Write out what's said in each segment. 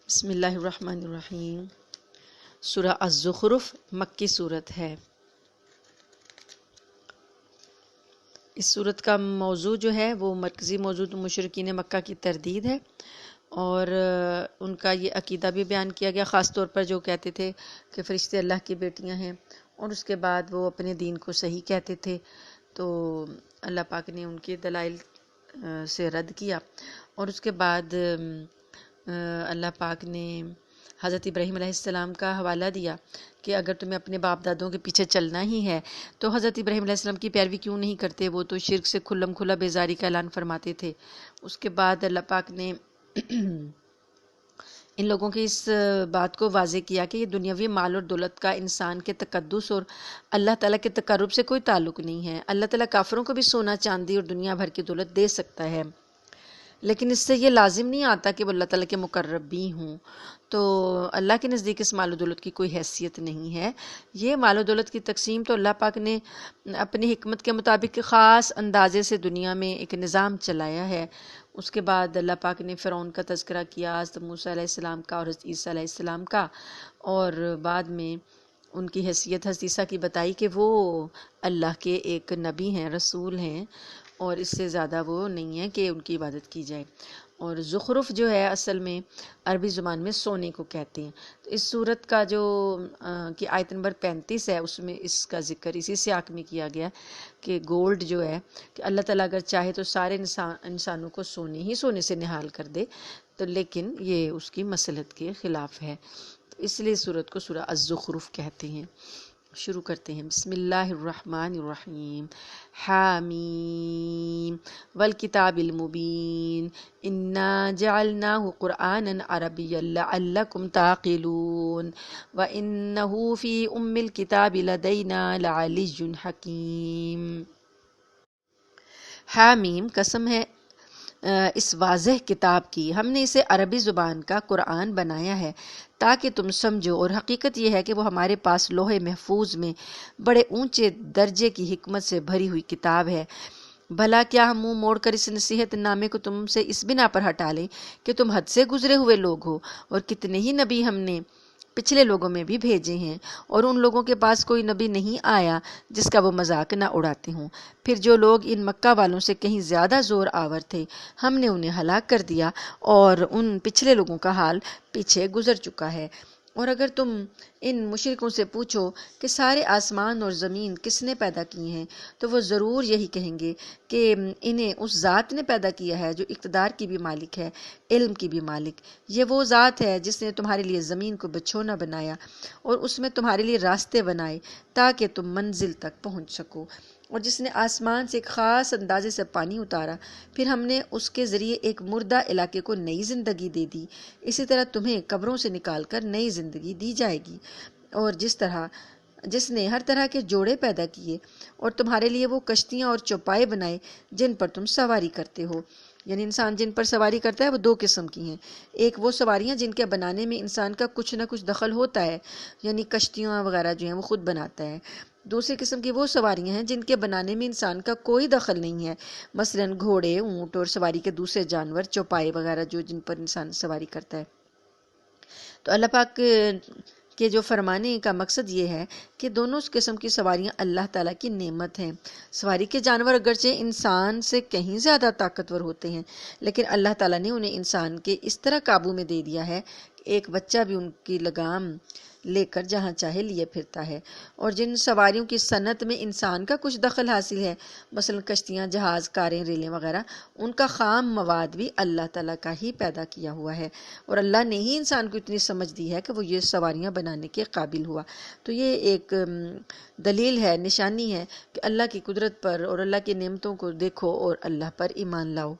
بسم اللہ الرحمن الرحیم۔ سورہ الزخرف مکی صورت ہے۔ اس صورت کا موضوع جو ہے وہ مرکزی موضوع مشرکین مکہ کی تردید ہے، اور ان کا یہ عقیدہ بھی بیان کیا گیا، خاص طور پر جو کہتے تھے کہ فرشتے اللہ کی بیٹیاں ہیں، اور اس کے بعد وہ اپنے دین کو صحیح کہتے تھے، تو اللہ پاک نے ان کے دلائل سے رد کیا، اور اس کے بعد اللہ پاک نے حضرت ابراہیم علیہ السلام کا حوالہ دیا کہ اگر تمہیں اپنے باپ دادوں کے پیچھے چلنا ہی ہے تو حضرت ابراہیم علیہ السلام کی پیروی کیوں نہیں کرتے، وہ تو شرک سے کھلم کھلا بیزاری کا اعلان فرماتے تھے۔ اس کے بعد اللہ پاک نے ان لوگوں کی اس بات کو واضح کیا کہ یہ دنیاوی مال اور دولت کا انسان کے تقدس اور اللہ تعالیٰ کے تقرب سے کوئی تعلق نہیں ہے۔ اللہ تعالیٰ کافروں کو بھی سونا چاندی اور دنیا بھر کی دولت دے سکتا ہے، لیکن اس سے یہ لازم نہیں آتا کہ وہ اللہ تعالیٰ کے مقرب بھی ہوں۔ تو اللہ کے نزدیک اس مال و دولت کی کوئی حیثیت نہیں ہے۔ یہ مال و دولت کی تقسیم تو اللہ پاک نے اپنی حکمت کے مطابق خاص اندازے سے دنیا میں ایک نظام چلایا ہے۔ اس کے بعد اللہ پاک نے فرعون کا تذکرہ کیا، حضرت موسیٰ علیہ السلام کا اور حضرت عیسیٰ علیہ السلام کا، اور بعد میں ان کی حیثیت حضرت عیسیٰ کی بتائی کہ وہ اللہ کے ایک نبی ہیں، رسول ہیں، اور اس سے زیادہ وہ نہیں ہے کہ ان کی عبادت کی جائے۔ اور زخرف جو ہے اصل میں عربی زبان میں سونے کو کہتے ہیں۔ تو اس صورت کا جو کہ آیت نمبر 35 ہے، اس میں اس کا ذکر اسی سیاق میں کیا گیا کہ گولڈ جو ہے کہ اللہ تعالیٰ اگر چاہے تو سارے انسانوں کو سونے سے نہال کر دے، تو لیکن یہ اس کی مصلحت کے خلاف ہے، تو اس لیے صورت کو سورہ الزخرف کہتے ہیں۔ شروع کرتے ہیں۔ بسم اللہ الرحمن الرحیم۔ حامیم والکتاب المبین انا جعلناہ قرآنا عربیا لعلکم تعقلون وانہ فی ام الکتاب لدینا لعلی حکیم۔ حامیم قسم ہے اس واضح کتاب کی، ہم نے اسے عربی زبان کا قرآن بنایا ہے تاکہ تم سمجھو، اور حقیقت یہ ہے کہ وہ ہمارے پاس لوح محفوظ میں بڑے اونچے درجے کی حکمت سے بھری ہوئی کتاب ہے۔ بھلا کیا ہم منہ موڑ کر اس نصیحت نامے کو تم سے اس بنا پر ہٹا لیں کہ تم حد سے گزرے ہوئے لوگ ہو، اور کتنے ہی نبی ہم نے پچھلے لوگوں میں بھی بھیجے ہیں، اور ان لوگوں کے پاس کوئی نبی نہیں آیا جس کا وہ مذاق نہ اڑاتے ہوں۔ پھر جو لوگ ان مکہ والوں سے کہیں زیادہ زور آور تھے ہم نے انہیں ہلاک کر دیا، اور ان پچھلے لوگوں کا حال پیچھے گزر چکا ہے۔ اور اگر تم ان مشرکوں سے پوچھو کہ سارے آسمان اور زمین کس نے پیدا کیے ہیں، تو وہ ضرور یہی کہیں گے کہ انہیں اس ذات نے پیدا کیا ہے جو اقتدار کی بھی مالک ہے، علم کی بھی مالک۔ یہ وہ ذات ہے جس نے تمہارے لیے زمین کو بچھونا بنایا اور اس میں تمہارے لیے راستے بنائے تاکہ تم منزل تک پہنچ سکو، اور جس نے آسمان سے ایک خاص اندازے سے پانی اتارا، پھر ہم نے اس کے ذریعے ایک مردہ علاقے کو نئی زندگی دے دی، اسی طرح تمہیں قبروں سے نکال کر نئی زندگی دی جائے گی۔ اور جس نے ہر طرح کے جوڑے پیدا کیے اور تمہارے لیے وہ کشتیاں اور چوپائے بنائے جن پر تم سواری کرتے ہو۔ یعنی انسان جن پر سواری کرتا ہے وہ دو قسم کی ہیں، ایک وہ سواریاں جن کے بنانے میں انسان کا کچھ نہ کچھ دخل ہوتا ہے، یعنی کشتیاں وغیرہ جو ہیں وہ خود بناتا ہے۔ دوسری قسم کی وہ سواریاں ہیں جن کے بنانے میں انسان کا کوئی دخل نہیں ہے، مثلا گھوڑے، اونٹ اور سواری کے دوسرے جانور، چوپائے وغیرہ جن پر انسان سواری کرتا ہے۔ تو اللہ پاک کے جو فرمانے کا مقصد یہ ہے کہ دونوں قسم کی سواریاں اللہ تعالیٰ کی نعمت ہیں۔ سواری کے جانور اگرچہ انسان سے کہیں زیادہ طاقتور ہوتے ہیں، لیکن اللہ تعالیٰ نے انہیں انسان کے اس طرح قابو میں دے دیا ہے کہ ایک بچہ بھی ان کی لگام لے کر جہاں چاہے لیے پھرتا ہے۔ اور جن سواریوں کی صنعت میں انسان کا کچھ دخل حاصل ہے، مثلا کشتیاں، جہاز، کاریں، ریلیں وغیرہ، ان کا خام مواد بھی اللہ تعالیٰ کا ہی پیدا کیا ہوا ہے، اور اللہ نے ہی انسان کو اتنی سمجھ دی ہے کہ وہ یہ سواریاں بنانے کے قابل ہوا۔ تو یہ ایک دلیل ہے، نشانی ہے کہ اللہ کی قدرت پر اور اللہ کی نعمتوں کو دیکھو اور اللہ پر ایمان لاؤ۔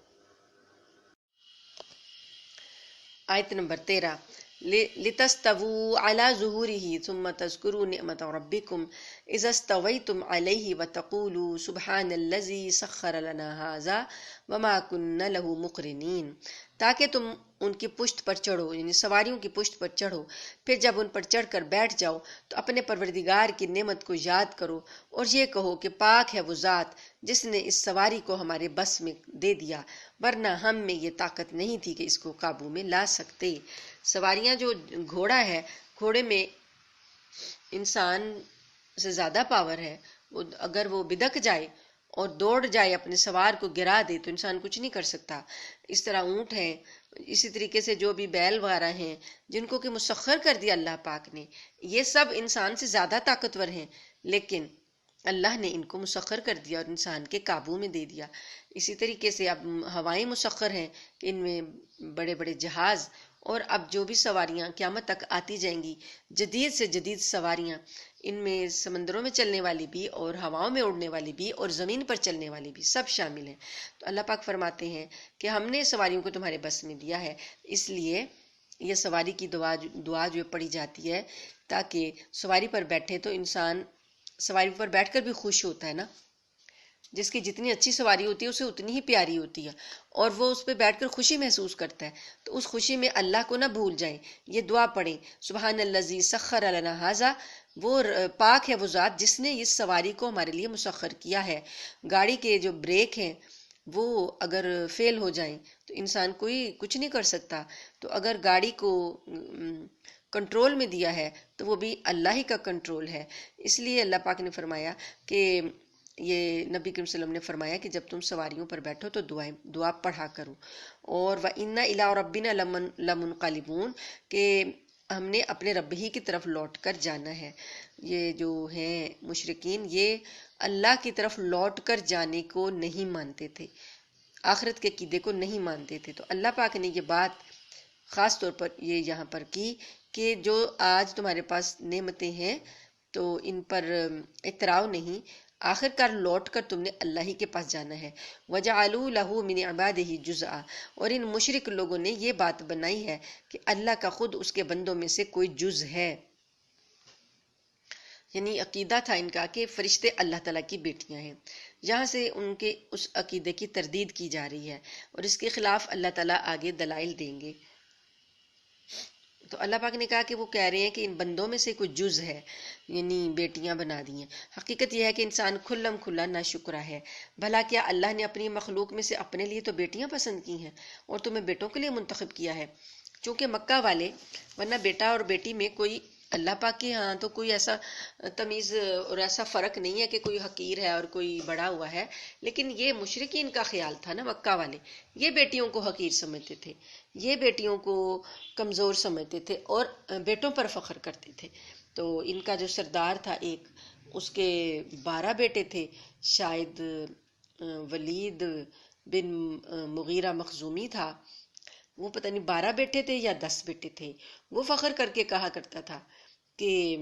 آیت نمبر 13۔ لِتَسْتَوُوا عَلَى ظُهُورِهِ ثُمَّ تَذْكُرُوا نِعْمَةَ رَبِّكُمْ إِذَا اسْتَوَيْتُمْ عَلَيْهِ وَتَقُولُوا سُبْحَانَ الَّذِي سَخَّرَ لَنَا هَٰذَا وَمَا كُنَّا لَهُ مُقْرِنِينَ، تاکہ تم ان کی پشت پر چڑھو، یعنی سواریوں کی پشت پر چڑھو، پھر جب ان پر چڑھ کر بیٹھ جاؤ تو اپنے پروردگار کی نعمت کو یاد کرو اور یہ کہو کہ پاک ہے وہ ذات جس نے اس سواری کو ہمارے بس میں دے دیا، ورنہ ہم میں یہ طاقت نہیں تھی کہ اس کو قابو میں لا سکتے۔ سواریاں جو گھوڑا ہے، گھوڑے میں انسان سے زیادہ پاور ہے، اگر وہ بدک جائے اور دوڑ جائے اپنے سوار کو گرا دے تو انسان کچھ نہیں کر سکتا۔ اس طرح اونٹ ہیں، اسی طریقے سے جو بھی بیل وغیرہ ہیں جن کو کہ مسخر کر دیا اللہ پاک نے، یہ سب انسان سے زیادہ طاقتور ہیں، لیکن اللہ نے ان کو مسخر کر دیا اور انسان کے قابو میں دے دیا۔ اسی طریقے سے اب ہوائیں مسخر ہیں کہ ان میں بڑے بڑے جہاز، اور اب جو بھی سواریاں قیامت تک آتی جائیں گی، جدید سے جدید سواریاں، ان میں سمندروں میں چلنے والی بھی اور ہواؤں میں اڑنے والی بھی اور زمین پر چلنے والی بھی سب شامل ہیں۔ تو اللہ پاک فرماتے ہیں کہ ہم نے سواریوں کو تمہارے بس میں دیا ہے، اس لیے یہ سواری کی دعا جو پڑھی جاتی ہے تاکہ سواری پر بیٹھے تو انسان سواری پر بیٹھ کر بھی خوش ہوتا ہے نا، جس کی جتنی اچھی سواری ہوتی ہے اسے اتنی ہی پیاری ہوتی ہے اور وہ اس پہ بیٹھ کر خوشی محسوس کرتا ہے، تو اس خوشی میں اللہ کو نہ بھول جائیں، یہ دعا پڑھیں، سبحان الذی سخر لنا ھذا، وہ پاک ہے وہ ذات جس نے اس سواری کو ہمارے لیے مسخر کیا ہے۔ گاڑی کے جو بریک ہیں وہ اگر فیل ہو جائیں تو انسان کوئی کچھ نہیں کر سکتا، تو اگر گاڑی کو کنٹرول میں دیا ہے تو وہ بھی اللہ ہی کا کنٹرول ہے۔ اس لیے اللہ پاک نے فرمایا کہ یہ نبی کریم صلی اللہ علیہ وسلم نے فرمایا کہ جب تم سواریوں پر بیٹھو تو دعا پڑھا کرو، اور وَإِنَّ إِلَىٰ رَبِّنَا لَمُنْقَلِبُونَ، کہ ہم نے اپنے رب ہی کی طرف لوٹ کر جانا ہے۔ یہ جو ہیں مشرکین، یہ اللہ کی طرف لوٹ کر جانے کو نہیں مانتے تھے، آخرت کے عقیدے کو نہیں مانتے تھے، تو اللہ پاک نے یہ بات خاص طور پر یہ یہاں پر کی کہ جو آج تمہارے پاس نعمتیں ہیں تو ان پر اتراؤ نہیں، آخر کار لوٹ کر تم نے اللہ ہی کے پاس جانا ہے۔ وَجَعَلُوا لَهُ مِنْ عِبَادِهِ جُزْءًا، اور ان مشرک لوگوں نے یہ بات بنائی ہے کہ اللہ کا خود اس کے بندوں میں سے کوئی جز ہے، یعنی عقیدہ تھا ان کا کہ فرشتے اللہ تعالیٰ کی بیٹیاں ہیں۔ یہاں سے ان کے اس عقیدے کی تردید کی جا رہی ہے اور اس کے خلاف اللہ تعالیٰ آگے دلائل دیں گے۔ تو اللہ پاک نے کہا کہ وہ کہہ رہے ہیں کہ ان بندوں میں سے کوئی جز ہے، یعنی بیٹیاں بنا دی ہیں۔ حقیقت یہ ہے کہ انسان کھلم کھلا ناشکرا ہے۔ بھلا کیا اللہ نے اپنی مخلوق میں سے اپنے لیے تو بیٹیاں پسند کی ہیں اور تمہیں بیٹوں کے لیے منتخب کیا ہے؟ چونکہ مکہ والے، ورنہ بیٹا اور بیٹی میں کوئی اللہ پاک کے ہاں تو کوئی ایسا تمیز اور ایسا فرق نہیں ہے کہ کوئی حقیر ہے اور کوئی بڑا ہوا ہے، لیکن یہ مشرکین کا خیال تھا نا، مکہ والے یہ بیٹیوں کو حقیر سمجھتے تھے، یہ بیٹیوں کو کمزور سمجھتے تھے اور بیٹوں پر فخر کرتے تھے۔ تو ان کا جو سردار تھا ایک، اس کے 12 بیٹے تھے، شاید ولید بن مغیرہ مخزومی تھا، وہ پتہ نہیں 12 بیٹے تھے یا 10 بیٹے تھے، وہ فخر کر کے کہا کرتا تھا کہ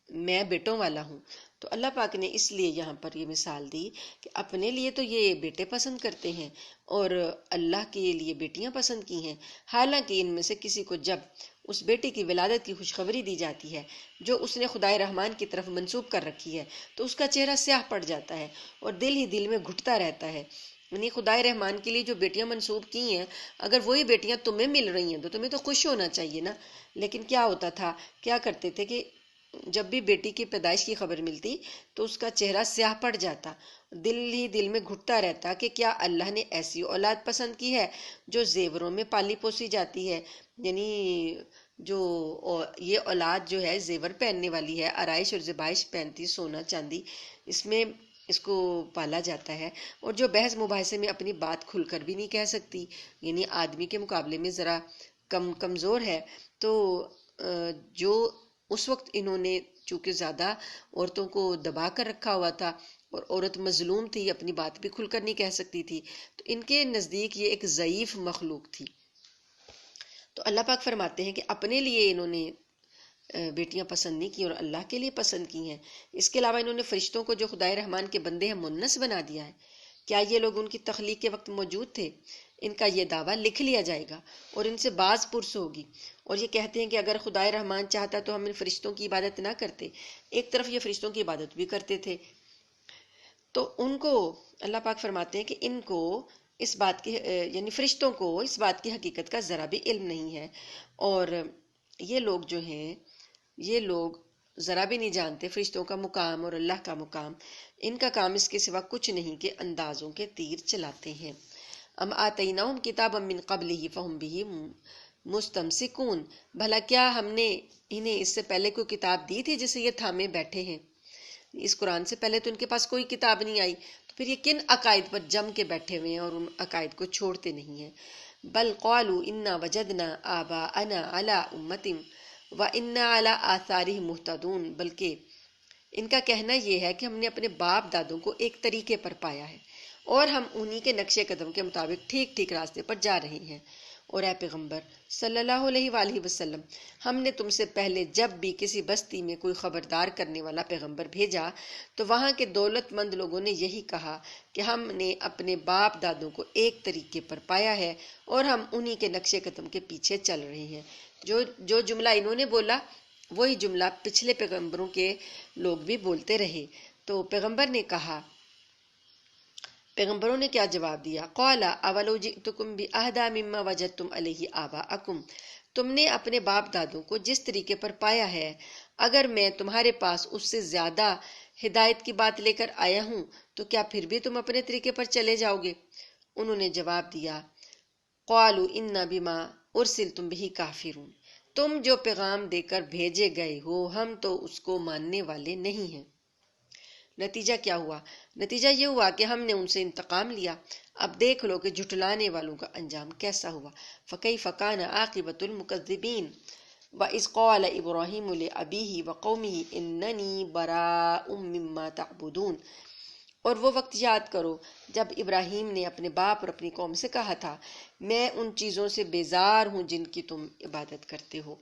میں بیٹوں والا ہوں۔ تو اللہ پاک نے اس لیے یہاں پر یہ مثال دی کہ اپنے لیے تو یہ بیٹے پسند کرتے ہیں اور اللہ کے لیے بیٹیاں پسند کی ہیں، حالانکہ ان میں سے کسی کو جب اس بیٹی کی ولادت کی خوشخبری دی جاتی ہے جو اس نے خدائے رحمان کی طرف منسوب کر رکھی ہے تو اس کا چہرہ سیاہ پڑ جاتا ہے اور دل ہی دل میں گھٹتا رہتا ہے۔ یعنی خدائے رحمان کے لیے جو بیٹیاں منسوب کی ہیں، اگر وہی بیٹیاں تمہیں مل رہی ہیں تو تمہیں تو خوش ہونا چاہیے نا، لیکن کیا ہوتا تھا، کیا کرتے تھے کہ جب بھی بیٹی کی پیدائش کی خبر ملتی تو اس کا چہرہ سیاہ پڑ جاتا، دل ہی دل میں گھٹتا رہتا کہ کیا اللہ نے ایسی اولاد پسند کی ہے جو زیوروں میں پالی پوسی جاتی ہے، یعنی جو یہ اولاد جو ہے زیور پہننے والی ہے، آرائش اور زیبائش پہنتی، سونا چاندی، اس میں اس کو پالا جاتا ہے، اور جو بحث مباحثے میں اپنی بات کھل کر بھی نہیں کہہ سکتی، یعنی آدمی کے مقابلے میں ذرا کمزور ہے، تو جو اس وقت انہوں نے چونکہ زیادہ عورتوں کو دبا کر رکھا ہوا تھا اور عورت مظلوم تھی، اپنی بات بھی کھل کر نہیں کہہ سکتی تھی، تو ان کے نزدیک یہ ایک ضعیف مخلوق تھی۔ تو اللہ پاک فرماتے ہیں کہ اپنے لیے انہوں نے بیٹیاں پسند نہیں کی اور اللہ کے لیے پسند کی ہیں۔ اس کے علاوہ انہوں نے فرشتوں کو جو خدائے رحمان کے بندے ہیں منس بنا دیا ہے۔ کیا یہ لوگ ان کی تخلیق کے وقت موجود تھے؟ ان کا یہ دعویٰ لکھ لیا جائے گا اور ان سے باز پرس ہوگی، اور یہ کہتے ہیں کہ اگر خدائے رحمان چاہتا تو ہم ان فرشتوں کی عبادت نہ کرتے۔ ایک طرف یہ فرشتوں کی عبادت بھی کرتے تھے، تو ان کو اللہ پاک فرماتے ہیں کہ ان کو اس بات کی یعنی فرشتوں کو اس بات کی حقیقت کا ذرا بھی علم نہیں ہے، اور یہ لوگ جو ہیں، یہ لوگ ذرا بھی نہیں جانتے فرشتوں کا مقام اور اللہ کا مقام. ان کا کام اس کے سوا کچھ نہیں کہ اندازوں کے تیر چلاتے ہیں. ام آتیناہم کتابا من قبلہ فہم بہ مستمسکون، بھلا کیا ہم نے انہیں اس سے پہلے کوئی کتاب دی تھی جسے یہ تھامے بیٹھے ہیں؟ اس قرآن سے پہلے تو ان کے پاس کوئی کتاب نہیں آئی، تو پھر یہ کن عقائد پر جم کے بیٹھے ہوئے ہیں اور ان عقائد کو چھوڑتے نہیں ہیں؟ بل قالوا انا وجدنا آباءنا علی امۃ وانا علی آثارہم مہتدون، بلکہ ان کا کہنا یہ ہے کہ ہم نے اپنے باپ دادوں کو ایک طریقے پر پایا ہے اور ہم انہی کے نقش قدم کے مطابق ٹھیک ٹھیک راستے پر جا رہے ہیں. اور اے پیغمبر صلی اللہ علیہ وآلہ وسلم، ہم نے تم سے پہلے جب بھی کسی بستی میں کوئی خبردار کرنے والا پیغمبر بھیجا تو وہاں کے دولت مند لوگوں نے یہی کہا کہ ہم نے اپنے باپ دادوں کو ایک طریقے پر پایا ہے اور ہم انہی کے نقش قدم کے پیچھے چل رہے ہیں. جو جملہ انہوں نے بولا وہی جملہ پچھلے پیغمبروں کے لوگ بھی بولتے رہے. تو پیغمبروں نے کیا جواب دیا؟ قال اولو جئتکم باہدی مما وجدتم علیہ آباءکم، تم نے اپنے باپ دادوں کو جس طریقے پر پایا ہے، اگر میں تمہارے پاس اس سے زیادہ ہدایت کی بات لے کر آیا ہوں تو کیا پھر بھی تم اپنے طریقے پر چلے جاؤ گے؟ انہوں نے جواب دیا قالوا انا بما ارسلتم بہ کافرون، تم جو پیغام دے کر بھیجے گئے ہو ہم تو اس کو ماننے والے نہیں ہیں. نتیجہ کیا ہوا؟ نتیجہ یہ ہوا کہ ہم نے ان سے انتقام لیا. اب دیکھ لو کہ جھٹلانے والوں کا انجام کیسا ہوا. فَكَيْفَ كَانَ عَاقِبَةُ الْمُكَذِّبِينَ وَإِذْ قَالَ إِبْرَاهِيمُ لِأَبِيهِ وَقَوْمِهِ إِنَّنِي بَرَاءٌ مِّمَّا تَعْبُدُونَ، اور وہ وقت یاد کرو جب ابراہیم نے اپنے باپ اور اپنی قوم سے کہا تھا میں ان چیزوں سے بیزار ہوں جن کی تم عبادت کرتے ہو،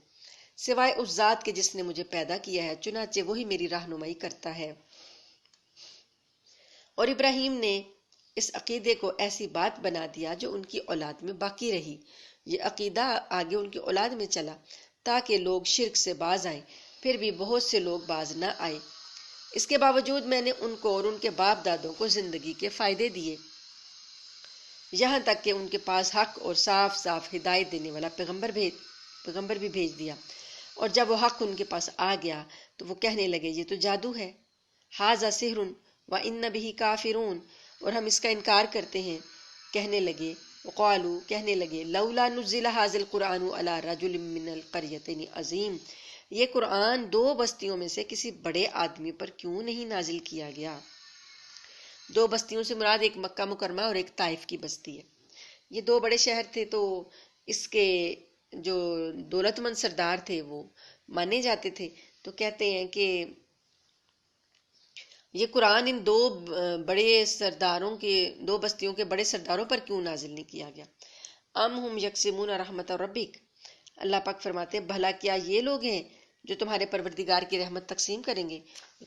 سوائے اس ذات کے جس نے مجھے پیدا کیا ہے، چنانچہ وہی میری رہنمائی کرتا ہے. اور ابراہیم نے اس عقیدے کو ایسی بات بنا دیا جو ان کی اولاد میں باقی رہی. یہ عقیدہ آگے ان کی اولاد میں چلا تاکہ لوگ شرک سے باز آئیں، پھر بھی بہت سے لوگ باز نہ آئے. اس کے باوجود میں نے ان کو اور ان کے باپ دادوں کو زندگی کے فائدے دیے، یہاں تک کہ ان کے پاس حق اور صاف صاف ہدایت دینے والا پیغمبر بھی بھیج دیا. اور جب وہ حق ان کے پاس آ گیا تو وہ کہنے لگے یہ تو جادو ہے، ھذا سحر وَإِنَّ بِهِ کافرون، اور ہم اس کا انکار کرتے ہیں. کہنے لگے لولا نزل ھذا القرآن علی رجل من القریتین عظیم، یہ قرآن دو بستیوں میں سے کسی بڑے آدمی پر کیوں نہیں نازل کیا گیا؟ دو بستیوں سے مراد ایک مکہ مکرمہ اور ایک طائف کی بستی ہے. یہ دو بڑے شہر تھے تو اس کے جو دولت مند سردار تھے وہ مانے جاتے تھے. تو کہتے ہیں کہ یہ قرآن ان دو بڑے سرداروں کے، دو بستیوں کے بڑے سرداروں پر کیوں نازل نہیں کیا گیا؟ ام ہم یقسمون رحمت ربک، اللہ پاک فرماتے ہیں بھلا کیا یہ لوگ ہیں جو تمہارے پروردگار کی رحمت تقسیم کریں گے؟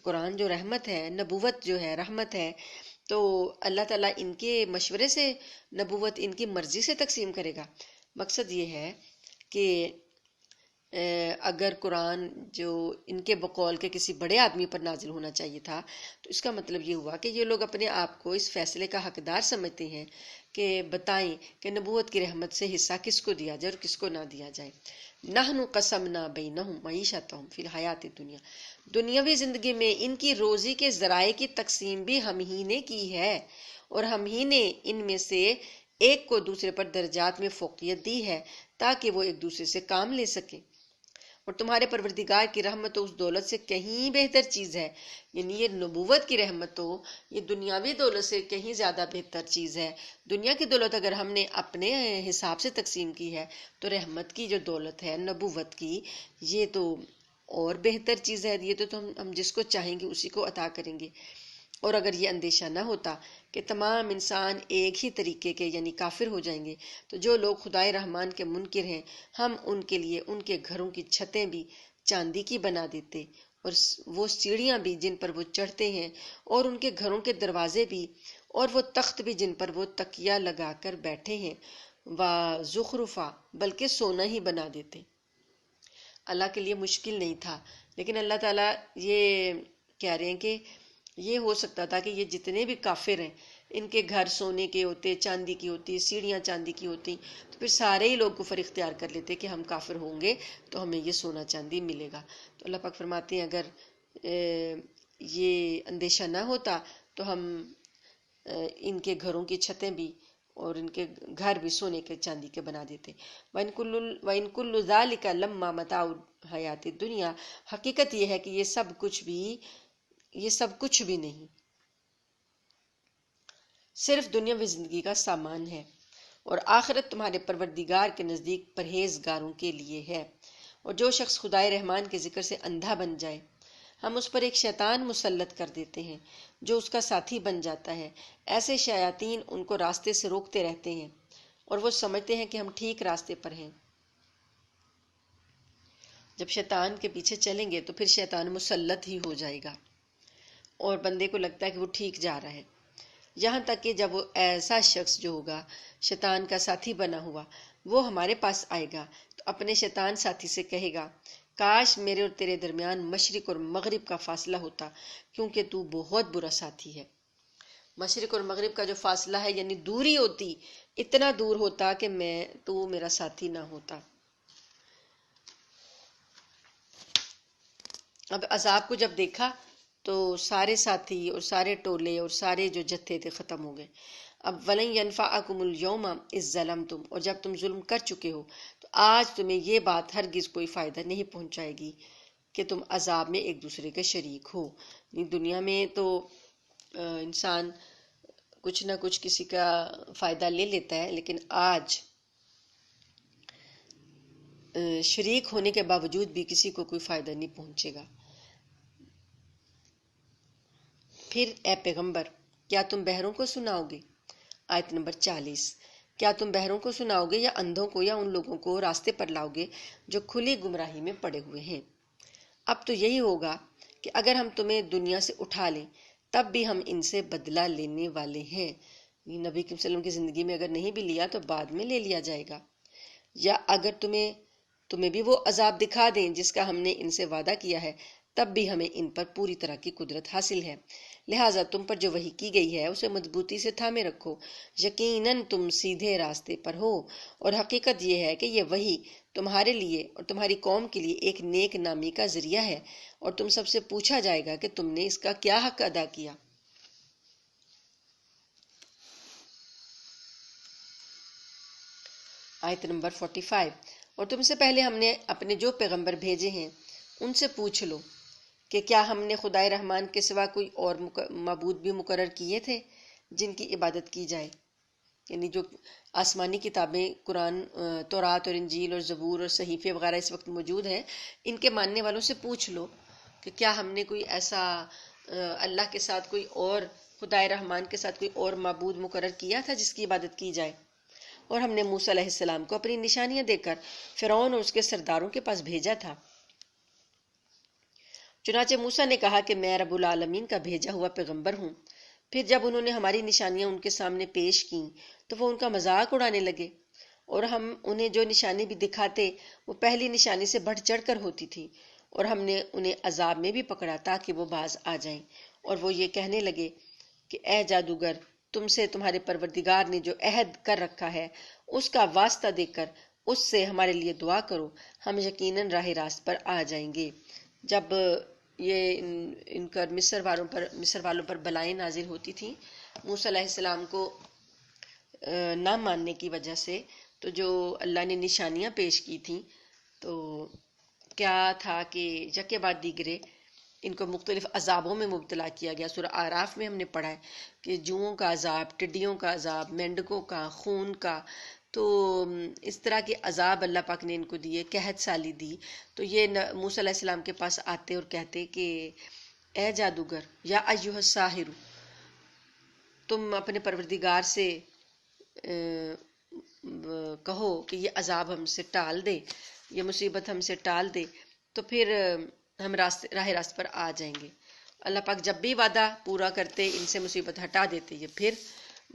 قرآن جو رحمت ہے، نبوت جو ہے رحمت ہے، تو اللہ تعالیٰ ان کے مشورے سے نبوت ان کی مرضی سے تقسیم کرے گا؟ مقصد یہ ہے کہ اگر قرآن جو ان کے بقول کے کسی بڑے آدمی پر نازل ہونا چاہیے تھا تو اس کا مطلب یہ ہوا کہ یہ لوگ اپنے آپ کو اس فیصلے کا حقدار سمجھتے ہیں کہ بتائیں کہ نبوت کی رحمت سے حصہ کس کو دیا جائے اور کس کو نہ دیا جائے. نحن قسمنا بینہم معیشتہم فی الحیات الدنیا، دنیاوی زندگی میں ان کی روزی کے ذرائع کی تقسیم بھی ہم ہی نے کی ہے، اور ہم ہی نے ان میں سے ایک کو دوسرے پر درجات میں فوقیت دی ہے تاکہ وہ ایک دوسرے سے کام لے سکیں. اور تمہارے پروردگار کی رحمت تو اس دولت سے کہیں بہتر چیز ہے، یعنی یہ نبوت کی رحمت تو یہ دنیاوی دولت سے کہیں زیادہ بہتر چیز ہے. دنیا کی دولت اگر ہم نے اپنے حساب سے تقسیم کی ہے تو رحمت کی جو دولت ہے نبوت کی، یہ تو اور بہتر چیز ہے. یہ تو ہم جس کو چاہیں گے اسی کو عطا کریں گے. اور اگر یہ اندیشہ نہ ہوتا کہ تمام انسان ایک ہی طریقے کے یعنی کافر ہو جائیں گے تو جو لوگ خدائے رحمان کے منکر ہیں ہم ان کے لیے ان کے گھروں کی چھتیں بھی چاندی کی بنا دیتے، اور وہ سیڑھیاں بھی جن پر وہ چڑھتے ہیں، اور ان کے گھروں کے دروازے بھی، اور وہ تخت بھی جن پر وہ تکیہ لگا کر بیٹھے ہیں، وَزُخْرُفًا، بلکہ سونا ہی بنا دیتے. اللہ کے لیے مشکل نہیں تھا، لیکن اللہ تعالیٰ یہ کہہ رہے ہیں کہ یہ ہو سکتا تھا کہ یہ جتنے بھی کافر ہیں ان کے گھر سونے کے ہوتے، چاندی کی ہوتی، سیڑھیاں چاندی کی ہوتی، تو پھر سارے ہی لوگ کفر اختیار کر لیتے کہ ہم کافر ہوں گے تو ہمیں یہ سونا چاندی ملے گا۔ تو اللہ پاک فرماتے ہیں اگر یہ اندیشہ نہ ہوتا تو ہم ان کے گھروں کی چھتیں بھی اور ان کے گھر بھی سونے کے چاندی کے بنا دیتے۔ وَإِن كُلُّ ذَلِكَ لَمَّا مَتَاعُ الْحَيَاةِ الدُّنْيَا، حقیقت یہ ہے کہ یہ سب کچھ بھی نہیں، صرف دنیاوی زندگی کا سامان ہے، اور آخرت تمہارے پروردگار کے نزدیک پرہیزگاروں کے لیے ہے۔ اور جو شخص خدائے رحمان کے ذکر سے اندھا بن جائے، ہم اس پر ایک شیطان مسلط کر دیتے ہیں جو اس کا ساتھی بن جاتا ہے۔ ایسے شیاطین ان کو راستے سے روکتے رہتے ہیں اور وہ سمجھتے ہیں کہ ہم ٹھیک راستے پر ہیں۔ جب شیطان کے پیچھے چلیں گے تو پھر شیطان مسلط ہی ہو جائے گا اور بندے کو لگتا ہے کہ وہ ٹھیک جا رہا ہے، یہاں تک کہ جب وہ ایسا شخص جو ہوگا شیطان کا ساتھی بنا ہوا، وہ ہمارے پاس آئے گا تو اپنے شیطان ساتھی سے کہے گا، کاش میرے اور تیرے درمیان مشرق اور مغرب کا فاصلہ ہوتا، کیونکہ تو بہت برا ساتھی ہے۔ مشرق اور مغرب کا جو فاصلہ ہے یعنی دوری ہوتی، اتنا دور ہوتا کہ تو میرا ساتھی نہ ہوتا۔ اب عذاب کو جب دیکھا تو سارے ساتھی اور سارے ٹولے اور سارے جو جتھے تھے ختم ہو گئے۔ اب وَلَن يَنفَعَكُمُ الْيَوْمَ إِذ ظَّلَمْتُمْ، اور جب تم ظلم کر چکے ہو تو آج تمہیں یہ بات ہرگز کوئی فائدہ نہیں پہنچائے گی کہ تم عذاب میں ایک دوسرے کے شریک ہو۔ دنیا میں تو انسان کچھ نہ کچھ کسی کا فائدہ لے لیتا ہے، لیکن آج شریک ہونے کے باوجود بھی کسی کو کوئی فائدہ نہیں پہنچے گا۔ پھر اے پیغمبر، کیا تم بہروں کو سناؤ گے؟ آیت نمبر 40۔ کیا تم بہروں کو سناؤ گے یا اندھوں کو یا ان لوگوں کو راستے پر لاؤ گے جو کھلی گمراہی میں پڑے ہوئے ہیں؟ اب تو یہی ہوگا کہ اگر ہم تمہیں دنیا سے اٹھا لیں تب بھی ہم ان سے بدلہ لینے والے ہیں۔ نبی کریم صلی اللہ علیہ وسلم کی زندگی میں اگر نہیں بھی لیا تو بعد میں لے لیا جائے گا۔ یا اگر تمہیں بھی وہ عذاب دکھا دیں جس کا ہم نے ان سے وعدہ کیا ہے، تب بھی ہمیں ان پر پوری طرح کی قدرت حاصل ہے، لہٰذا تم پر جو وحی کی گئی ہے اسے مضبوطی سے تھامے رکھو، یقیناً تم سیدھے راستے پر ہو، اور حقیقت یہ ہے کہ یہ وحی تمہارے لیے اور تمہاری قوم کے لیے ایک نیک نامی کا ذریعہ ہے، اور تم سب سے پوچھا جائے گا کہ تم نے اس کا کیا حق ادا کیا۔ آیت نمبر 45۔ اور تم سے پہلے ہم نے اپنے جو پیغمبر بھیجے ہیں ان سے پوچھ لو کہ کیا ہم نے خدائے رحمان کے سوا کوئی اور معبود بھی مقرر کیے تھے جن کی عبادت کی جائے؟ یعنی جو آسمانی کتابیں قرآن، تورات اور انجیل اور زبور اور صحیفے وغیرہ اس وقت موجود ہیں، ان کے ماننے والوں سے پوچھ لو کہ کیا ہم نے کوئی ایسا اللہ کے ساتھ کوئی اور، خدائے رحمان کے ساتھ کوئی اور معبود مقرر کیا تھا جس کی عبادت کی جائے؟ اور ہم نے موسیٰ علیہ السلام کو اپنی نشانیاں دے کر فرعون اور اس کے سرداروں کے پاس بھیجا تھا۔ چنانچہ موسیٰ نے کہا کہ میں رب العالمین کا بھیجا ہوا پیغمبر ہوں۔ پھر جب انہوں نے ہماری نشانیاں ان کے سامنے پیش کیں تو وہ ان کا مذاق اڑانے لگے، اور ہم انہیں جو نشانی بھی دکھاتے وہ پہلی نشانی سے بڑھ چڑھ کر ہوتی تھی، اور ہم نے انہیں عذاب میں بھی پکڑا تاکہ وہ باز آ جائیں، اور وہ یہ کہنے لگے کہ اے جادوگر، تم سے تمہارے پروردگار نے جو عہد کر رکھا ہے اس کا واسطہ دے کر اس سے ہمارے لیے دعا کرو، ہم یقیناً راہ راست پر آ جائیں گے۔ جب یہ ان کا مصر والوں پر بلائیں نازل ہوتی تھیں موسیٰ علیہ السلام کو نہ ماننے کی وجہ سے، تو جو اللہ نے نشانیاں پیش کی تھیں تو کیا تھا کہ یکے بعد دیگرے ان کو مختلف عذابوں میں مبتلا کیا گیا۔ سورہ اعراف میں ہم نے پڑھا ہے کہ جوؤں کا عذاب، ٹڈیوں کا عذاب، مینڈکوں کا، خون کا، تو اس طرح کے عذاب اللہ پاک نے ان کو دیے، قحط سالی دی۔ تو یہ موسیٰ علیہ السلام کے پاس آتے اور کہتے کہ اے جادوگر، یا ایھا الساحر، تم اپنے پروردگار سے کہو کہ یہ عذاب ہم سے ٹال دے، یہ مصیبت ہم سے ٹال دے، تو پھر ہم راہ راست پر آ جائیں گے۔ اللہ پاک جب بھی وعدہ پورا کرتے ان سے مصیبت ہٹا دیتے، یہ پھر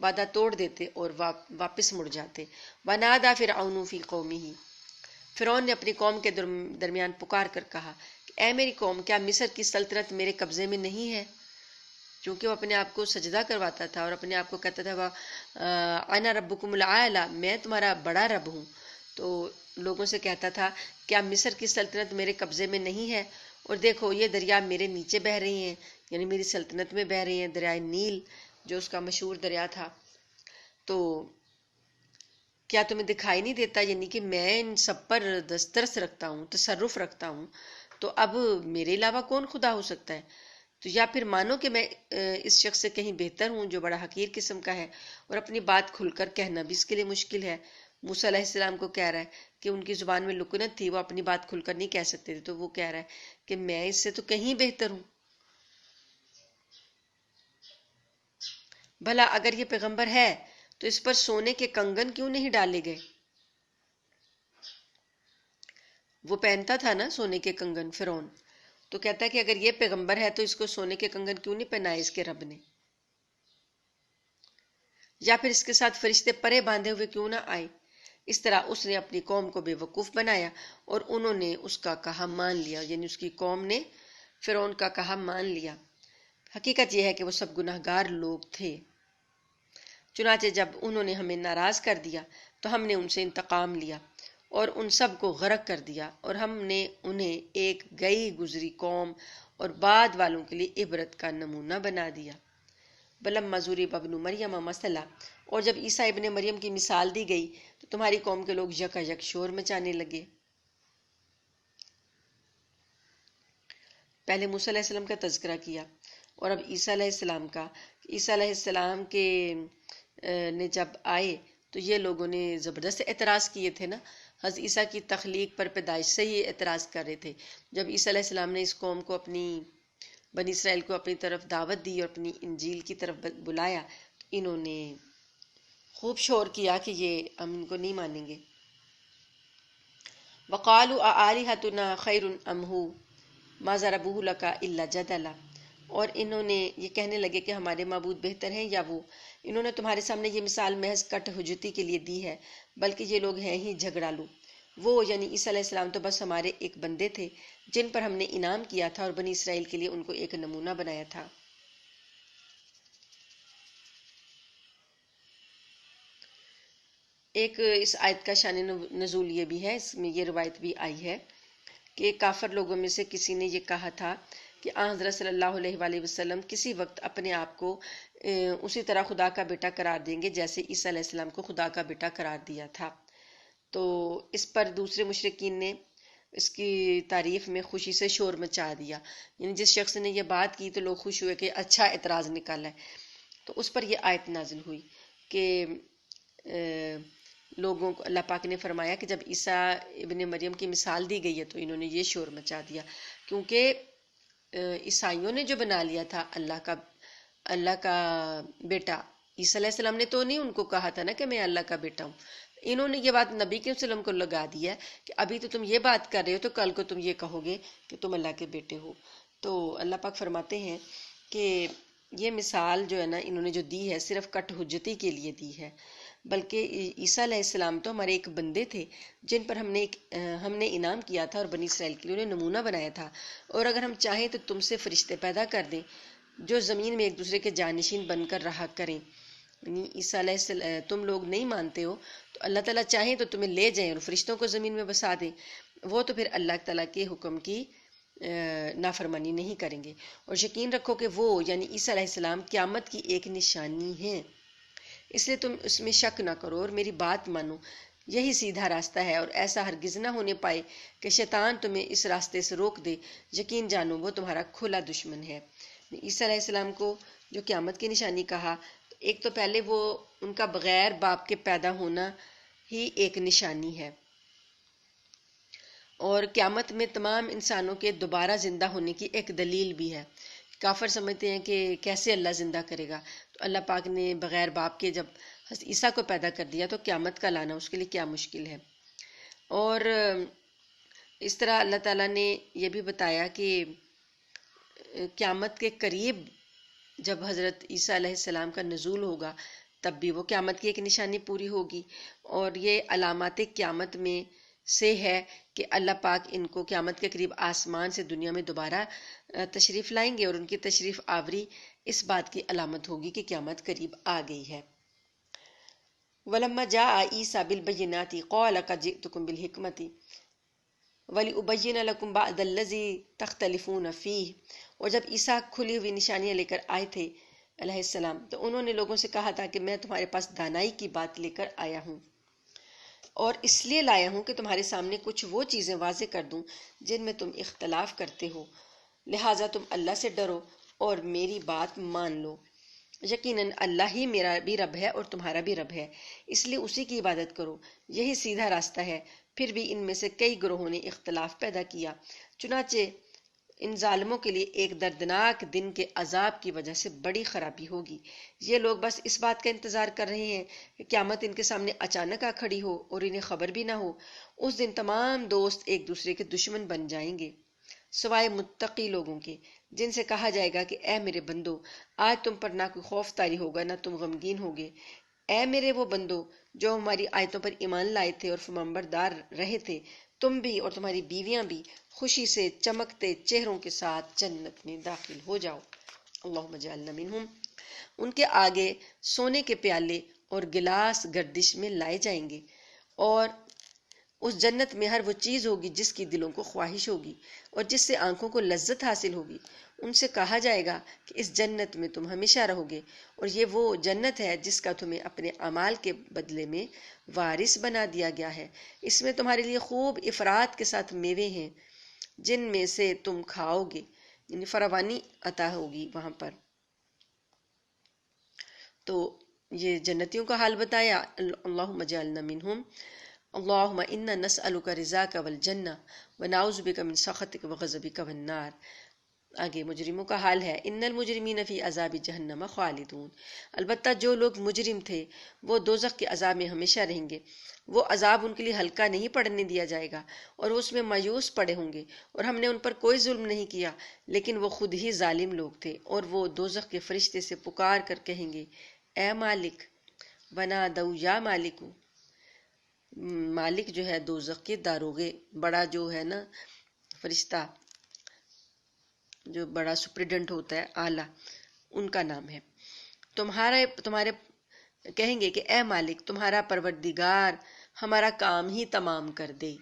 وعدہ توڑ دیتے اور واپس مڑ جاتے۔ وَنَادَى فِرْعَوْنُ فِي قَوْمِهِ، فرعون نے اپنی قوم کے درمیان پکار کر کہا کہ اے میری قوم، کیا مصر کی سلطنت میرے قبضے میں نہیں ہے؟ چونکہ وہ اپنے آپ کو سجدہ کرواتا تھا اور اپنے آپ کو کہتا تھا انا ربکم الاعلی، میں تمہارا بڑا رب ہوں، تو لوگوں سے کہتا تھا کیا مصر کی سلطنت میرے قبضے میں نہیں ہے؟ اور دیکھو یہ دریا میرے نیچے بہہ رہی ہیں، یعنی میری سلطنت میں بہہ رہی ہیں، دریائے نیل جو اس کا مشہور دریا تھا، تو کیا تمہیں دکھائی نہیں دیتا؟ یعنی کہ میں ان سب پر دسترس رکھتا ہوں، تصرف رکھتا ہوں، تو اب میرے علاوہ کون خدا ہو سکتا ہے؟ تو یا پھر مانو کہ میں اس شخص سے کہیں بہتر ہوں جو بڑا حقیر قسم کا ہے، اور اپنی بات کھل کر کہنا بھی اس کے لیے مشکل ہے۔ موسیٰ علیہ السلام کو کہہ رہا ہے کہ ان کی زبان میں لکنت تھی، وہ اپنی بات کھل کر نہیں کہہ سکتے تھے، تو وہ کہہ رہا ہے کہ میں اس سے تو کہیں بہتر ہوں۔ بھلا اگر یہ پیغمبر ہے تو اس پر سونے کے کنگن کیوں نہیں ڈالے گئے؟ وہ پہنتا تھا نا سونے کے کنگن فرعون، تو کہتا ہے کہ اگر یہ پیغمبر ہے تو اس کو سونے کے کنگن کیوں نہیں پہنائے اس کے رب نے؟ یا پھر اس کے ساتھ فرشتے پرے باندھے ہوئے کیوں نہ آئے؟ اس طرح اس نے اپنی قوم کو بے وقوف بنایا اور انہوں نے اس کا کہا مان لیا، یعنی اس کی قوم نے فرعون کا کہا مان لیا۔ حقیقت یہ ہے کہ وہ سب گناہ گار لوگ تھے۔ چنانچہ جب انہوں نے ہمیں ناراض کر دیا تو ہم نے ان سے انتقام لیا اور ان سب کو غرق کر دیا، اور ہم نے انہیں ایک گئی گزری قوم اور بعد والوں کے لیے عبرت کا نمونہ بنا دیا۔ بلما ضرب ابن مریم مثلا، اور جب عیسیٰ ابن مریم کی مثال دی گئی تو تمہاری قوم کے لوگ یکا یک شور مچانے لگے۔ پہلے موسیٰ علیہ السلام کا تذکرہ کیا اور اب عیسیٰ علیہ السلام کا۔ عیسیٰ علیہ السلام کے نے جب آئے تو یہ لوگوں نے زبردست اعتراض کیے تھے نا، حضرت عیسیٰ کی تخلیق پر پیدائش سے ہی اعتراض کر رہے تھے۔ جب عیسیٰ علیہ السلام نے اس قوم کو اپنی بنی اسرائیل کو اپنی طرف دعوت دی اور اپنی انجیل کی طرف بلایا تو انہوں نے خوب شور کیا کہ یہ ہم ان کو نہیں مانیں گے۔ وَقَالُوا أَآلِهَتُنَا خَيْرٌ أَمْ هُوَ مَا ضَرَبُوهُ لَكَ إِلَّا جَدَلًا، اور انہوں نے یہ کہنے لگے کہ ہمارے معبود بہتر ہیں یا وہ؟ انہوں نے تمہارے سامنے یہ مثال محض کٹ حجتی کے لیے دی ہے، بلکہ یہ لوگ ہیں ہی جھگڑالو۔ وہ یعنی عیسیٰ علیہ السلام تو بس ہمارے ایک بندے تھے جن پر ہم نے انعام کیا تھا اور بنی اسرائیل کے لیے ان کو ایک نمونہ بنایا تھا۔ ایک اس آیت کا شان نزول یہ بھی ہے، اس میں یہ روایت بھی آئی ہے کہ کافر لوگوں میں سے کسی نے یہ کہا تھا کہ آن حضرت صلی اللہ علیہ وآلہ وسلم کسی وقت اپنے آپ کو اسی طرح خدا کا بیٹا قرار دیں گے جیسے عیسیٰ علیہ السلام کو خدا کا بیٹا قرار دیا تھا۔ تو اس پر دوسرے مشرکین نے اس کی تعریف میں خوشی سے شور مچا دیا، یعنی جس شخص نے یہ بات کی تو لوگ خوش ہوئے کہ اچھا اعتراض نکالا ہے، تو اس پر یہ آیت نازل ہوئی کہ لوگوں کو اللہ پاک نے فرمایا کہ جب عیسیٰ ابن مریم کی مثال دی گئی ہے تو انہوں نے یہ شور مچا دیا، کیونکہ عیسائیوں نے جو بنا لیا تھا اللہ کا بیٹا، عیسیٰ علیہ السلام نے تو نہیں ان کو کہا تھا نا کہ میں اللہ کا بیٹا ہوں، انہوں نے یہ بات نبی کے وسلم کو لگا دی ہے کہ ابھی تو تم یہ بات کر رہے ہو تو کل کو تم یہ کہو گے کہ تم اللہ کے بیٹے ہو۔ تو اللہ پاک فرماتے ہیں کہ یہ مثال جو ہے نا انہوں نے جو دی ہے صرف کٹ حجتی کے لیے دی ہے، بلکہ عیسیٰ علیہ السلام تو ہمارے ایک بندے تھے جن پر ہم نے انعام کیا تھا اور بنی اسرائیل کے لیے انہیں نمونہ بنایا تھا، اور اگر ہم چاہیں تو تم سے فرشتے پیدا کر دیں جو زمین میں ایک دوسرے کے جانشین بن کر رہا کریں۔ یعنی عیسیٰ علیہ السلام تم لوگ نہیں مانتے ہو تو اللہ تعالیٰ چاہیں تو تمہیں لے جائیں اور فرشتوں کو زمین میں بسا دیں، وہ تو پھر اللہ تعالیٰ کے حکم کی نافرمانی نہیں کریں گے۔ اور یقین رکھو کہ وہ یعنی عیسیٰ علیہ السلام قیامت کی ایک نشانی ہے، اس لیے تم اس میں شک نہ کرو اور میری بات مانو، یہی سیدھا راستہ ہے، اور ایسا ہرگز نہ ہونے پائے کہ شیطان تمہیں اس راستے سے روک دے، یقین جانو وہ تمہارا کھلا دشمن ہے۔ عیسیٰ علیہ السلام کو جو قیامت کی نشانی کہا، ایک تو پہلے وہ ان کا بغیر باپ کے پیدا ہونا ہی ایک نشانی ہے، اور قیامت میں تمام انسانوں کے دوبارہ زندہ ہونے کی ایک دلیل بھی ہے۔ کافر سمجھتے ہیں کہ کیسے اللہ زندہ کرے گا، تو اللہ پاک نے بغیر باپ کے جب حضرت عیسیٰ کو پیدا کر دیا تو قیامت کا لانا اس کے لیے کیا مشکل ہے۔ اور اس طرح اللہ تعالیٰ نے یہ بھی بتایا کہ قیامت کے قریب جب حضرت عیسیٰ علیہ السلام کا نزول ہوگا تب بھی وہ قیامت کی ایک نشانی پوری ہوگی، اور یہ علامات قیامت میں سے ہے کہ اللہ پاک ان کو قیامت کے قریب آسمان سے دنیا میں دوبارہ تشریف لائیں گے، اور ان کی تشریف آوری اس بات کی علامت ہوگی کہ قیامت قریب آ گئی ہے۔ وَلَمَّا جَاءَ عِيسَىٰ بِالْبَيِّنَاتِ قَالَ قَدْ جِئْتُكُم بِالْحِكْمَةِ وَلِأُبَيِّنَ لَكُم بَعْضَ الَّذِي تَخْتَلِفُونَ فِيهِ۔ اور جب عیسیٰ کھلی ہوئی نشانیاں لے کر آئے تھے علیہ السلام، تو انہوں نے لوگوں سے کہا تھا کہ میں تمہارے پاس دانائی کی بات لے کر آیا ہوں، اور اس لیے لایا ہوں کہ تمہارے سامنے کچھ وہ چیزیں واضح کر دوں جن میں تم اختلاف کرتے ہو، لہٰذا تم اللہ سے ڈرو اور میری بات مان لو۔ یقیناً اللہ ہی میرا بھی رب ہے اور تمہارا بھی رب ہے، اس لیے اسی کی عبادت کرو، یہی سیدھا راستہ ہے۔ پھر بھی ان میں سے کئی گروہوں نے اختلاف پیدا کیا، چنانچہ ان ظالموں کے لیے ایک دردناک دن کے عذاب کی وجہ سے بڑی خرابی ہوگی۔ یہ لوگ بس اس بات کا انتظار کر رہے ہیں کہ قیامت ان کے سامنے اچانک آ کھڑی ہو اور انہیں خبر بھی نہ ہو۔ اس دن تمام دوست ایک دوسرے کے دشمن بن جائیں گے، سوائے متقی لوگوں کے، جن سے کہا جائے گا کہ اے میرے بندو، آج تم پر نہ کوئی خوف طاری ہوگا نہ تم غمگین ہوگے۔ اے میرے وہ بندو جو ہماری آیتوں پر ایمان لائے تھے اور فرمانبردار رہے تھے، تم بھی اور تمہاری بیویاں بھی خوشی سے چمکتے چہروں کے ساتھ جنت میں داخل ہو جاؤ۔ اللہم اجعلنا منہم۔ ان کے آگے سونے کے پیالے اور گلاس گردش میں لائے جائیں گے، اور اس جنت میں ہر وہ چیز ہوگی جس کی دلوں کو خواہش ہوگی اور جس سے آنکھوں کو لذت حاصل ہوگی۔ ان سے کہا جائے گا کہ اس جنت میں تم ہمیشہ رہو گے، اور یہ وہ جنت ہے جس کا تمہیں اپنے اعمال کے بدلے میں وارث بنا دیا گیا ہے۔ اس میں تمہارے لیے خوب افراد کے ساتھ میوے ہیں جن میں سے تم کھاؤ گے، یعنی فراوانی عطا ہوگی وہاں پر۔ تو یہ جنتیوں کا حال بتایا، اللہم اجعلنا منہم، اللہم انا نسألک رضاک والجنہ ونعوذ بک من سخطک وغضبک والنار۔ آگے مجرموں کا حال ہے، ان المجرمین فی عذاب جہنم خالدون۔ البتہ جو لوگ مجرم تھے وہ دوزخ کے عذاب میں ہمیشہ رہیں گے، وہ عذاب ان کے لیے ہلکا نہیں پڑنے دیا جائے گا، اور وہ اس میں مایوس پڑے ہوں گے، اور ہم نے ان پر کوئی ظلم نہیں کیا، لیکن وہ خود ہی ظالم لوگ تھے۔ اور وہ دوزخ کے فرشتے سے پکار کر کہیں گے، اے مالک، ونادوا یا مالکو۔ مالک جو ہے دوزخ کے داروغے، بڑا جو ہے نا فرشتہ، جو بڑا سپریڈنٹ ہوتا ہے، اعلیٰ، ان کا نام ہے۔ تمہارے کہیں گے کہ اے مالک، تمہارا پروردگار ہمارا کام ہی تمام کر دے۔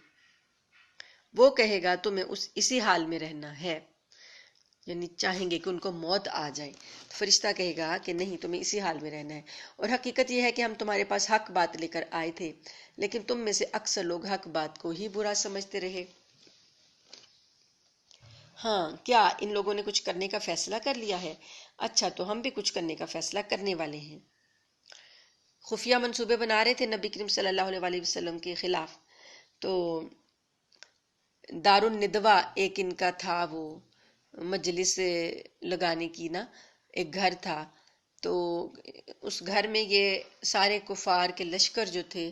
وہ کہے گا تمہیں اسی حال میں رہنا ہے، یعنی چاہیں گے کہ ان کو موت آ جائے۔ فرشتہ کہے گا کہ نہیں، تمہیں اسی حال میں رہنا ہے، اور حقیقت یہ ہے کہ ہم تمہارے پاس حق بات لے کر آئے تھے، لیکن تم میں سے اکثر لوگ حق بات کو ہی برا سمجھتے رہے۔ ہاں، کیا ان لوگوں نے کچھ کرنے کا فیصلہ کر لیا ہے؟ اچھا، تو ہم بھی کچھ کرنے کا فیصلہ کرنے والے ہیں۔ خفیہ منصوبے بنا رہے تھے نبی کریم صلی اللہ علیہ وسلم کے خلاف۔ تو دار الندوہ ایک ان کا تھا، وہ مجلس لگانے کی نا ایک گھر تھا، تو اس گھر میں یہ سارے کفار کے لشکر جو تھے،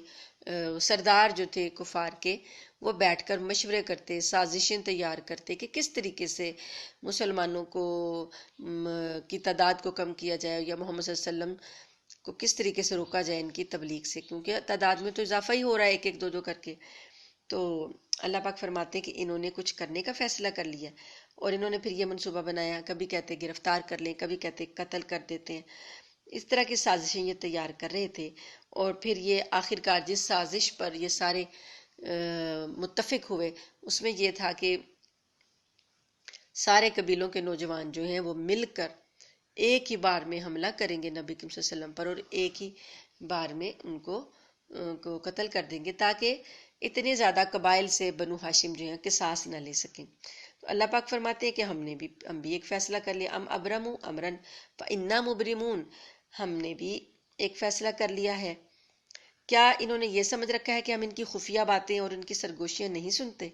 سردار جو تھے کفار کے، وہ بیٹھ کر مشورے کرتے، سازشیں تیار کرتے کہ کس طریقے سے مسلمانوں کی تعداد کو کم کیا جائے، یا محمد صلی اللہ علیہ وسلم کو کس طریقے سے روکا جائے ان کی تبلیغ سے، کیونکہ تعداد میں تو اضافہ ہی ہو رہا ہے، ایک ایک دو دو کر کے۔ تو اللہ پاک فرماتے ہیں کہ انہوں نے کچھ کرنے کا فیصلہ کر لیا، اور انہوں نے پھر یہ منصوبہ بنایا، کبھی کہتے گرفتار کر لیں، کبھی کہتے قتل کر دیتے ہیں، اس طرح کی سازشیں یہ تیار کر رہے تھے۔ اور پھر یہ آخرکار جس سازش پر یہ سارے متفق ہوئے، اس میں یہ تھا کہ سارے قبیلوں کے نوجوان جو ہیں وہ مل کر ایک ہی بار میں حملہ کریں گے نبی کریم صلی اللہ علیہ وسلم پر، اور ایک ہی بار میں ان کو قتل کر دیں گے، تاکہ اتنے زیادہ قبائل سے بنو ہاشم جو ہیں قصاص نہ لے سکیں۔ تو اللہ پاک فرماتے ہیں کہ ہم بھی ایک فیصلہ کر لیا، ام ابرموا امرا فانا مبرمون، ہم نے بھی ایک فیصلہ کر لیا ہے۔ کیا انہوں نے یہ سمجھ رکھا ہے کہ ہم ان کی خفیہ باتیں اور ان کی سرگوشیاں نہیں سنتے؟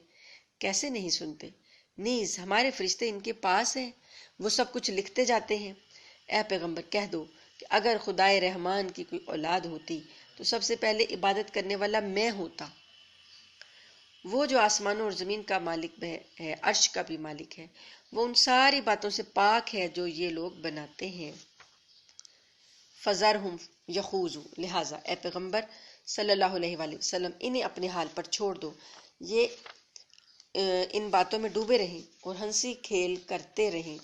کیسے نہیں سنتے؟ نیز ہمارے فرشتے ان کے پاس ہیں، وہ سب کچھ لکھتے جاتے ہیں۔ اے پیغمبر کہہ دو کہ اگر خدائے رحمان کی کوئی اولاد ہوتی تو سب سے پہلے عبادت کرنے والا میں ہوتا۔ وہ جو آسمانوں اور زمین کا مالک ہے، عرش کا بھی مالک ہے، وہ ان ساری باتوں سے پاک ہے جو یہ لوگ بناتے ہیں۔ فذرہم یخوضوا، لہٰذا اے پیغمبر صلی اللہ علیہ وآلہ وسلم انہیں اپنے حال پر چھوڑ دو، یہ ان باتوں میں ڈوبے رہیں اور ہنسی کھیل کرتے رہیں۔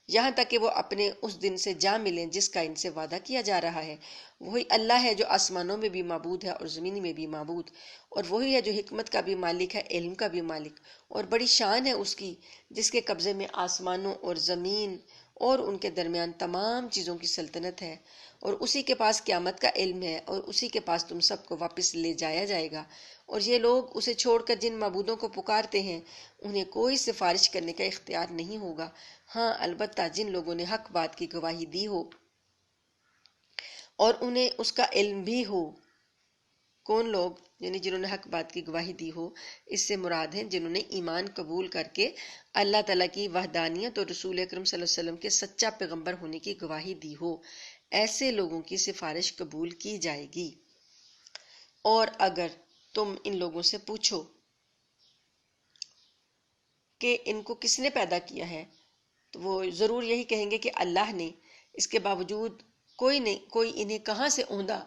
یہاں تک کہ وہ اپنے اس دن سے جا ملیں جس کا ان سے وعدہ کیا جا رہا ہے۔ وہی اللہ ہے جو آسمانوں میں بھی معبود ہے اور زمین میں بھی معبود، اور وہی ہے جو حکمت کا بھی مالک ہے، علم کا بھی مالک، اور بڑی شان ہے اس کی جس کے قبضے میں آسمانوں اور زمین اور ان کے درمیان تمام چیزوں کی سلطنت ہے، اور اسی کے پاس قیامت کا علم ہے، اور اسی کے پاس تم سب کو واپس لے جایا جائے گا۔ اور یہ لوگ اسے چھوڑ کر جن معبودوں کو پکارتے ہیں انہیں کوئی سفارش کرنے کا اختیار نہیں ہوگا، ہاں البتہ جن لوگوں نے حق بات کی گواہی دی ہو اور انہیں اس کا علم بھی ہو۔ کون لوگ؟ یعنی جنہوں نے حق بات کی گواہی دی ہو، اس سے مراد ہیں جنہوں نے ایمان قبول کر کے اللہ تعالیٰ کی وحدانیت اور رسول اکرم صلی اللہ علیہ وسلم کے سچا پیغمبر ہونے کی گواہی دی ہو، ایسے لوگوں کی سفارش قبول کی جائے گی۔ اور اگر تم ان لوگوں سے پوچھو کہ ان کو کس نے پیدا کیا ہے تو وہ ضرور یہی کہیں گے کہ اللہ نے، اس کے باوجود کوئی انہیں کہاں سے اوندا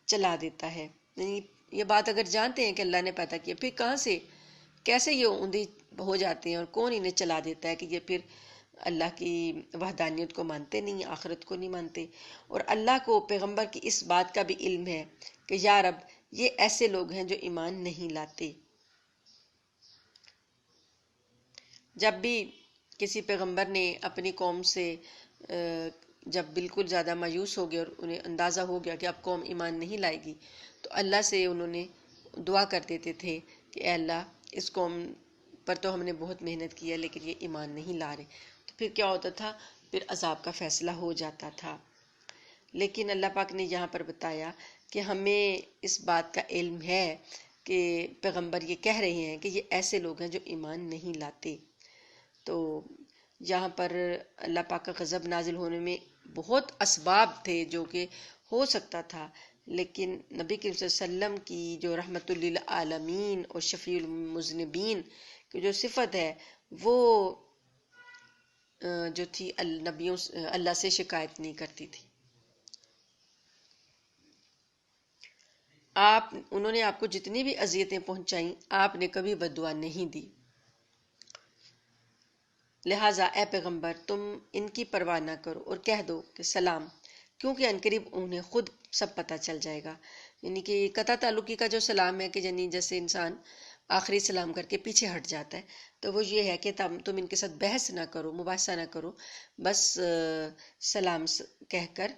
چلا دیتا ہے۔ یعنی یہ بات اگر جانتے ہیں کہ اللہ نے پیدا کیا، پھر کہاں سے کیسے یہ اوندے ہو جاتے ہیں، اور کون انہیں چلا دیتا ہے کہ یہ پھر اللہ کی وحدانیت کو مانتے نہیں، آخرت کو نہیں مانتے۔ اور اللہ کو پیغمبر کی اس بات کا بھی علم ہے کہ یا رب یہ ایسے لوگ ہیں جو ایمان نہیں لاتے۔ جب بھی کسی پیغمبر نے اپنی قوم سے جب بالکل زیادہ مایوس ہو گئے اور انہیں اندازہ ہو گیا کہ اب قوم ایمان نہیں لائے گی، تو اللہ سے انہوں نے دعا کر دیتے تھے کہ اے اللہ اس قوم پر تو ہم نے بہت محنت کی ہے لیکن یہ ایمان نہیں لا رہے، تو پھر کیا ہوتا تھا؟ پھر عذاب کا فیصلہ ہو جاتا تھا۔ لیکن اللہ پاک نے یہاں پر بتایا کہ ہمیں اس بات کا علم ہے کہ پیغمبر یہ کہہ رہے ہیں کہ یہ ایسے لوگ ہیں جو ایمان نہیں لاتے۔ تو یہاں پر اللہ پاک کا غضب نازل ہونے میں بہت اسباب تھے جو کہ ہو سکتا تھا، لیکن نبی کریم صلی اللہ علیہ وسلم کی جو رحمت للعالمین اور شفیع المذنبین کی جو صفت ہے، وہ جو تھی نبیوں اللہ سے شکایت نہیں کرتی تھی۔ انہوں نے آپ کو جتنی بھی اذیتیں پہنچائیں، آپ نے کبھی بد دعا نہیں دی، لہٰذا اے پیغمبر تم ان کی پرواہ نہ کرو اور کہہ دو کہ سلام، کیونکہ عنقریب انہیں خود سب پتہ چل جائے گا۔ یعنی کہ قطع تعلقی کا جو سلام ہے کہ یعنی جیسے انسان آخری سلام کر کے پیچھے ہٹ جاتا ہے، تو وہ یہ ہے کہ تم ان کے ساتھ بحث نہ کرو، مباحثہ نہ کرو، بس سلام کہہ کر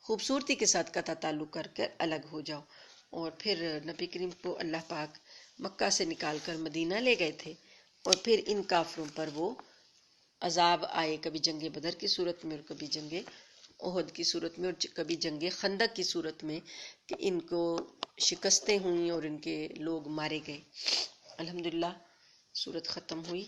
خوبصورتی کے ساتھ قطع تعلق کر کر الگ ہو جاؤ۔ اور پھر نبی کریم کو اللہ پاک مکہ سے نکال کر مدینہ لے گئے تھے، اور پھر ان کافروں پر وہ عذاب آئے، کبھی جنگ بدر کی صورت میں اور کبھی جنگ احد کی صورت میں اور کبھی جنگ خندق کی صورت میں، کہ ان کو شکستیں ہوئیں اور ان کے لوگ مارے گئے۔ الحمدللہ صورت ختم ہوئی۔